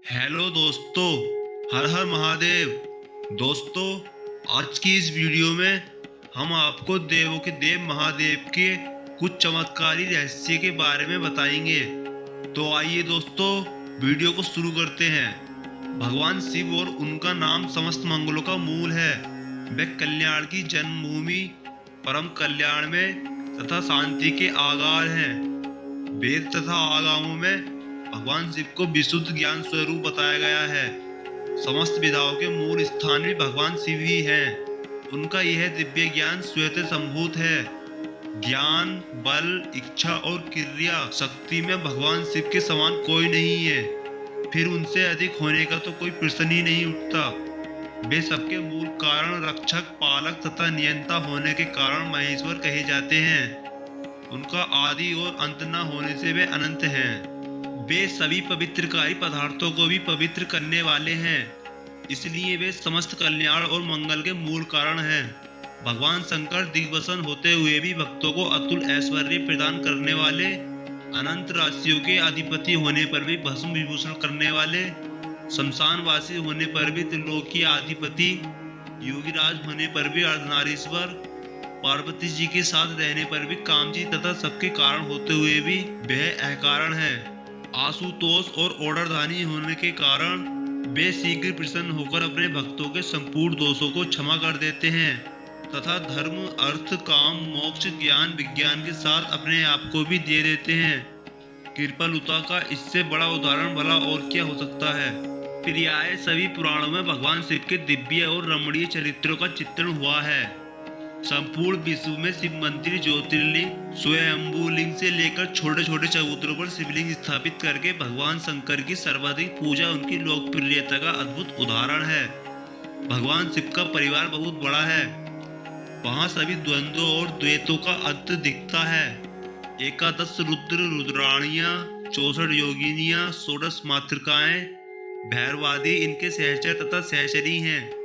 Hello दोस्तों, हर हर महादेव। दोस्तों, आज की इस वीडियो में हम आपको देवों के देव महादेव के कुछ चमत्कारी रहस्य के बारे में बताएंगे। तो आइए दोस्तों, वीडियो को शुरू करते हैं। भगवान शिव और उनका नाम समस्त मंगलों का मूल है। वे कल्याण की जन्मभूमि, परम कल्याण में तथा शांति के आगार हैं। वेद तथा आगमों में भगवान शिव को विशुद्ध ज्ञान स्वरूप बताया गया है। समस्त विधाओं के मूल स्थान भी भगवान शिव ही हैं। उनका यह दिव्य ज्ञान स्वतः संभूत है। ज्ञान, बल, इच्छा और क्रिया शक्ति में भगवान शिव के समान कोई नहीं है। फिर उनसे अधिक होने का तो कोई प्रश्न ही नहीं उठता। वे सबके मूल कारण, रक्षक, पालक तथा नियंता होने के कारण महेश्वर कहे जाते हैं। उनका आदि और अंत न होने से वे अनंत हैं। वे सभी पवित्रकारी पदार्थों को भी पवित्र करने वाले हैं, इसलिए वे समस्त कल्याण और मंगल के मूल कारण हैं। भगवान शंकर दिग्वसन होते हुए भी भक्तों को अतुल ऐश्वर्य प्रदान करने वाले, अनंत राशियों के अधिपति होने पर भी भस्म विभूषण करने वाले, शमशानवासी होने पर भी त्रिलोकी अधिपति, योगीराज होने पर भी अर्धनारीश्वर, पार्वती जी के साथ रहने पर भी कामजी तथा सबके कारण होते हुए भी वह अकारण है। आशुतोष और ओडरधानी होने के कारण वे शीघ्र प्रसन्न होकर अपने भक्तों के संपूर्ण दोषों को क्षमा कर देते हैं तथा धर्म, अर्थ, काम, मोक्ष, ज्ञान, विज्ञान के साथ अपने आप को भी दे देते हैं। कृपालुता का इससे बड़ा उदाहरण भला और क्या हो सकता है। प्रियाय सभी पुराणों में भगवान शिव के दिव्य और रमणीय चरित्रों का चित्रण हुआ है। संपूर्ण विश्व में शिव मंदिर, ज्योतिर्लिंग, स्वयंभू लिंग से लेकर छोटे छोटे चबूतरों पर शिवलिंग स्थापित करके भगवान शंकर की सर्वाधिक पूजा उनकी लोकप्रियता का अद्भुत उदाहरण है। भगवान शिव का परिवार बहुत बड़ा है। वहाँ सभी द्वंद्वों और द्वैतों का अंत दिखता है। एकादश रुद्र रुद्राणियाँ, 64 योगिनियाँ, 16 मातृकाएं, भैरवादी इनके सहचर तथा सहचरी हैं।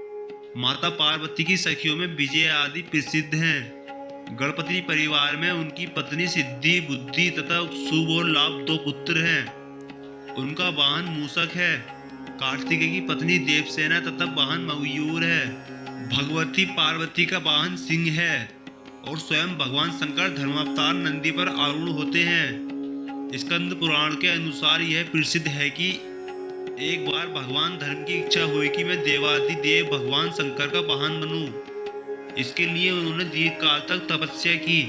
माता पार्वती की सखियों में विजय आदि प्रसिद्ध हैं। गणपति परिवार में उनकी पत्नी सिद्धि, बुद्धि तथा शुभ और लाभ 2 पुत्र हैं। उनका वाहन मूषक है। कार्तिकेय की पत्नी देवसेना तथा वाहन मयूर है। भगवती पार्वती का वाहन सिंह है और स्वयं भगवान शंकर धर्मावतार नंदी पर आरूढ़ होते हैं। स्कंद पुराण के अनुसार यह प्रसिद्ध है कि एक बार भगवान धर्म की इच्छा हुई कि मैं देवाधिदेव भगवान शंकर का वाहन बनूं। इसके लिए उन्होंने दीर्घ काल तक तपस्या की।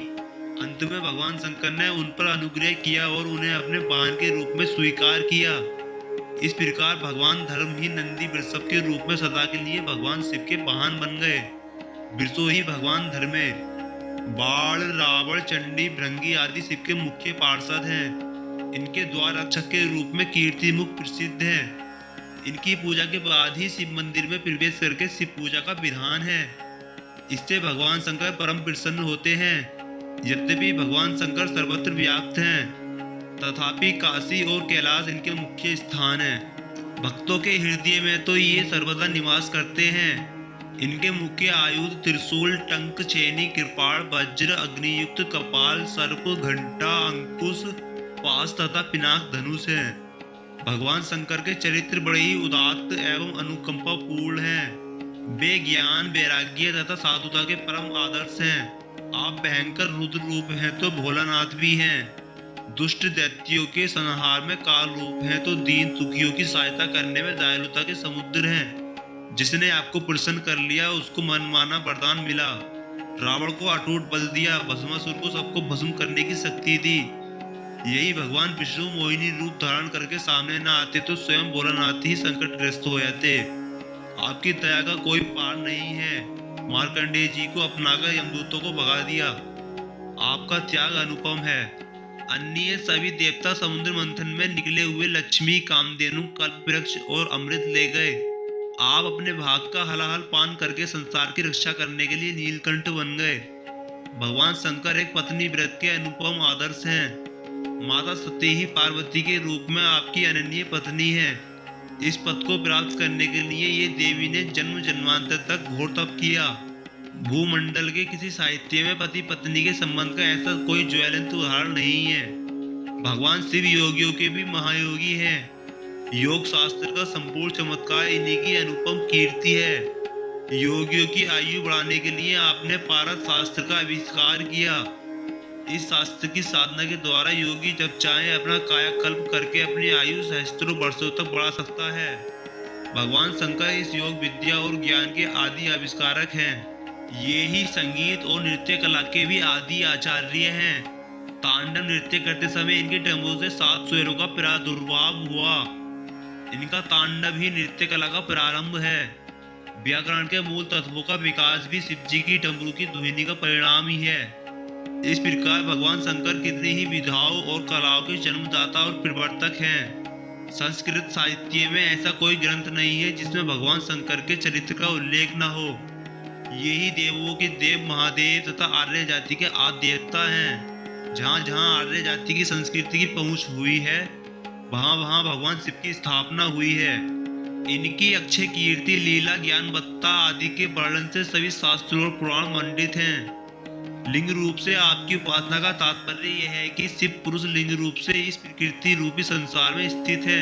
अंत में भगवान शंकर ने उन पर अनुग्रह किया और उन्हें अपने वाहन के रूप में स्वीकार किया। इस प्रकार भगवान धर्म ही नंदी वृषभ के रूप में सदा के लिए भगवान शिव के वाहन बन गए। वृषो ही भगवान धर्मे। बाण, रावण, चंडी, भृंगी आदि शिव के मुख्य पार्षद हैं। इनके द्वार रक्षक के रूप में कीर्ति मुख प्रसिद्ध है। इनकी पूजा के बाद ही शिव मंदिर में प्रवेश करके शिव पूजा का विधान है। इससे भगवान शंकर परम प्रसन्न होते हैं। यद्यपि भगवान शंकर सर्वत्र व्याप्त हैं, तथापि काशी और कैलाश इनके मुख्य स्थान हैं। भक्तों के हृदय में तो ये सर्वदा निवास करते हैं। इनके मुख्य आयुध त्रिशूल, टंक, छेनी, कृपाण, वज्र, अग्नियुक्त कपाल, सर्प, घंटा, अंकुश, पास तथा पिनाक धनुष है। भगवान शंकर के चरित्र बड़े ही उदात्त एवं अनुकंपा पूर्ण हैं। वे ज्ञान, वैराग्य तथा साधुता के परम आदर्श हैं। आप भयंकर रुद्र रूप हैं तो भोलानाथ भी हैं। दुष्ट दैत्यों के संहार में काल रूप हैं तो दीन दुखियों की सहायता करने में दयालुता के समुद्र हैं। जिसने आपको प्रसन्न कर लिया उसको मनमाना वरदान मिला। रावण को अटूट बल दिया, भस्मासुर को सबको भस्म करने की शक्ति दी। यही भगवान विष्णु मोहिनी रूप धारण करके सामने न आते तो स्वयं भोलानाथ ही संकटग्रस्त हो जाते। आपकी दया का कोई पार नहीं है। मार्कंडेय जी को अपनाकर यमदूतों को भगा दिया। आपका त्याग अनुपम है। अन्य सभी देवता समुद्र मंथन में निकले हुए लक्ष्मी, कामधेनु, कल्पवृक्ष और अमृत ले गए। आप अपने भाग का हलाहल पान करके संसार की रक्षा करने के लिए नीलकंठ बन गए। भगवान शंकर एक पत्नी व्रत के अनुपम आदर्श हैं। माता सती ही पार्वती के रूप में आपकी अनन्य पत्नी है। इस पद को प्राप्त करने के लिए ये देवी ने जन्म जन्मांतर तक घोर तप किया। भूमंडल के किसी साहित्य में पति पत्नी के संबंध का ऐसा कोई ज्वलंत उदाहरण नहीं है। भगवान शिव योगियों के भी महायोगी हैं। योग शास्त्र का संपूर्ण चमत्कार इन्हीं की अनुपम कीर्ति है। योगियों की आयु बढ़ाने के लिए आपने पारद शास्त्र का आविष्कार किया। इस शास्त्र की साधना के द्वारा योगी जब चाहे अपना कायाकल्प करके अपनी आयु सहस्त्रों वर्षों तक बढ़ा सकता है। भगवान शंकर इस योग विद्या और ज्ञान के आदि आविष्कारक हैं। ये ही संगीत और नृत्य कला के भी आदि आचार्य हैं। तांडव नृत्य करते समय इनके डमरू से 7 स्वरों का प्रादुर्भाव हुआ। इनका तांडव ही नृत्य कला का प्रारंभ है। व्याकरण के मूल तत्वों का विकास भी शिव जी की डमरू की ध्वनि का परिणाम ही है। इस प्रकार भगवान शंकर कितनी ही विधाओं और कलाओं के जन्मदाता और प्रवर्तक हैं। संस्कृत साहित्य में ऐसा कोई ग्रंथ नहीं है जिसमें भगवान शंकर के चरित्र का उल्लेख न हो। यही देवों के देव महादेव तथा आर्य जाति के आदि देवता हैं। जहाँ जहाँ आर्य जाति की संस्कृति की पहुँच हुई है, वहाँ वहाँ भगवान शिव की स्थापना हुई है। इनकी अक्षय कीर्ति, लीला, ज्ञानवत्ता आदि के वर्णन से सभी शास्त्रों और पुराण मंडित हैं। लिंग रूप से आपकी उपासना का तात्पर्य यह है कि शिव पुरुष लिंग रूप से इस प्रकृति रूपी संसार में स्थित है।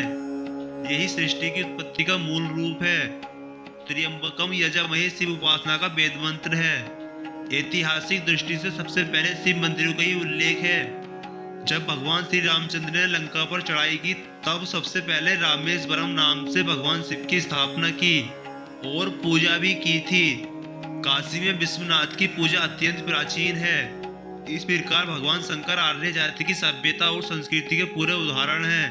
यही सृष्टि की उत्पत्ति का मूल रूप है। त्र्यंबकम यजामहे शिव उपासना का वेद मंत्र है। ऐतिहासिक दृष्टि से सबसे पहले शिव मंदिरों का ही उल्लेख है। जब भगवान श्री रामचंद्र ने लंका पर चढ़ाई की, तब सबसे पहले रामेश्वरम नाम से भगवान शिव की स्थापना की और पूजा भी की थी। काशी में विश्वनाथ की पूजा अत्यंत प्राचीन है। इस प्रकार भगवान शंकर आर्य जाति की सभ्यता और संस्कृति के पूरे उदाहरण हैं।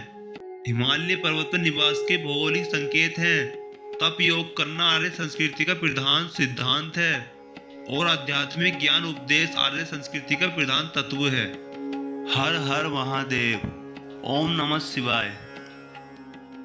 हिमालय पर्वत पर निवास के भौगोलिक संकेत हैं। तप योग करना आर्य संस्कृति का प्रधान सिद्धांत है और आध्यात्मिक ज्ञान उपदेश आर्य संस्कृति का प्रधान तत्व है। हर हर महादेव। ओम नमः शिवाय।